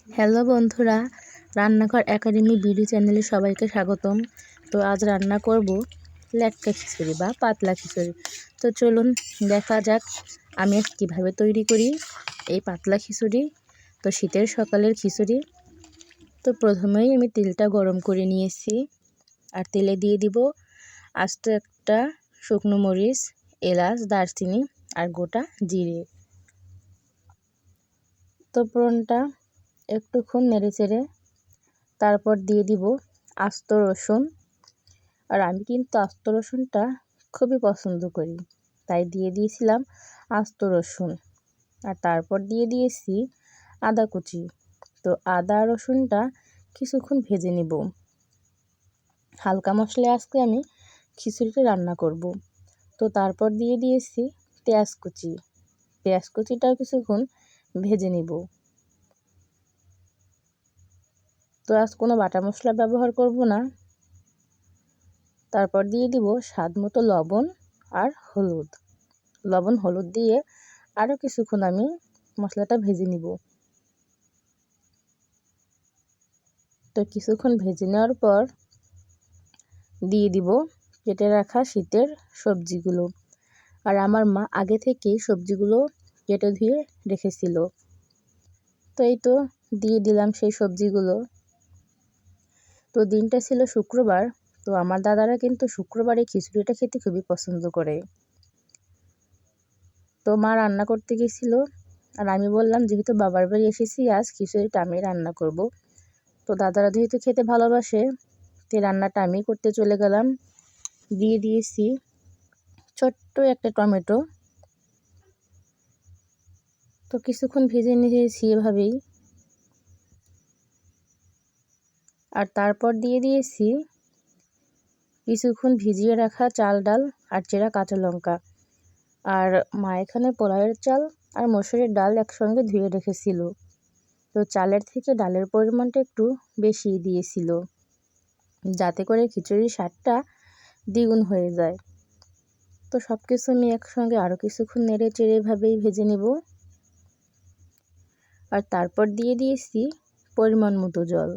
Hello বন্ধুরা, রান্নাঘর academy video চ্যানেলে সবাইকে স্বাগতম। তো আজ রান্না করব লেটকা খিচুড়ি বা পাতলা খিচুড়ি। তো চলুন দেখা যাক আমি আজ কীভাবে তৈরি করি এই পাতলা খিচুড়ি। তো শীতের সকালের খিচুড়ি। তো প্রথমেই আমি তেলটা গরম করে নিয়েছি, আর তেলে দিয়ে দিব আস্ত একটা শুকনো মরিচ, এলাচ, দারচিনি আর গোটা জিরে। তো ফোড়নটা একটুক্ষণ নেড়ে চেড়ে তারপর দিয়ে দিব আস্ত রসুন। আর আমি কিন্তু আস্ত রসুনটা খুবই পছন্দ করি, তাই দিয়ে দিয়েছিলাম আস্ত রসুন। আর তারপর দিয়ে দিয়েছি আদা কুচি। তো আদা রসুনটা কিছুক্ষণ ভেজে নিব। হালকা মশলায় আজকে আমি খিচুড়িটা রান্না করব। তো তারপর দিয়ে দিয়েছি পেঁয়াজ কুচি। পেঁয়াজ কুচিটাও কিছুক্ষণ ভেজে নিব। তো আজ কোনো বাটা মশলা ব্যবহার করব না। তারপর দিয়ে দিব স্বাদ মতো লবণ আর হলুদ। লবণ হলুদ দিয়ে আরও কিছুক্ষণ আমি মশলাটা ভেজে নিব। তো কিছুক্ষণ ভেজে নেওয়ার পর দিয়ে দিব কেটে রাখা শীতের সবজিগুলো। আর আমার মা আগে থেকেই সবজিগুলো কেটে ধুয়ে রেখেছিল। তো এই তো দিয়ে দিলাম সেই সবজিগুলো। তো দিনটা ছিল শুক্রবার। তো আমার দাদারা কিন্তু শুক্রবারে খিচুড়িটা খেতে খুবই পছন্দ করে। তো মা রান্না করতে গেছিল, আর আমি বললাম যেহেতু বাবার বাড়ি এসেছি আজ খিচুড়িটা আমি রান্না করব। তো দাদারা যেহেতু খেতে ভালোবাসে, তো রান্নাটা আমি করতে চলে গেলাম। দিয়ে দিয়েছি ছোট্ট একটা টমেটো। তো কিছুক্ষণ ভেজে নিয়েছি এভাবেই। আর তারপর দিয়ে দিয়েছি কিছুক্ষণ ভিজিয়ে রাখা চাল ডাল আর চেরা কাঁচা লঙ্কা। আর মা এখানে পোলাওয়ের চাল আর মসুরের ডাল একসঙ্গে ধুয়ে রেখেছিল। তো চালের থেকে ডালের পরিমাণটা একটু বেশি দিয়েছিল, যাতে করে খিচুড়ির স্বাদটা দ্বিগুণ হয়ে যায়। তো সব কিছু আমি একসঙ্গে আরও কিছুক্ষণ নেড়ে চেড়ে এভাবেই ভেজে নেব। আর তারপর দিয়ে দিয়েছি পরিমাণ মতো জল।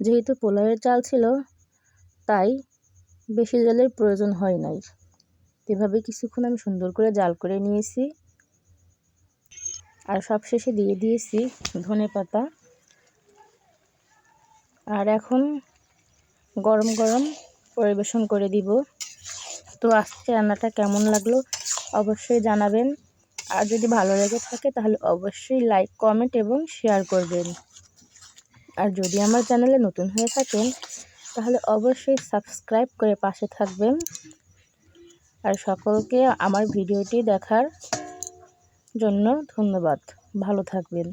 যেহেতু পোলাওয়ের চাল ছিল, তাই বেশি জলের প্রয়োজন হয় নাই। এভাবে কিছুক্ষণ আমি সুন্দর করে জাল করে নিয়েছি। আর সবশেষে দিয়ে দিয়েছি ধনেপাতা। আর এখন গরম গরম পরিবেশন করে দিব। তো আজকে রান্নাটা কেমন লাগলো অবশ্যই জানাবেন। আর যদি ভালো লেগে থাকে তাহলে অবশ্যই লাইক, কমেন্ট এবং শেয়ার করবেন। আর যদি আমার চ্যানেলে নতুন হয়ে থাকেন তাহলে অবশ্যই সাবস্ক্রাইব করে পাশে থাকবেন। আর সকলকে আমার ভিডিওটি দেখার জন্য ধন্যবাদ। ভালো থাকবেন।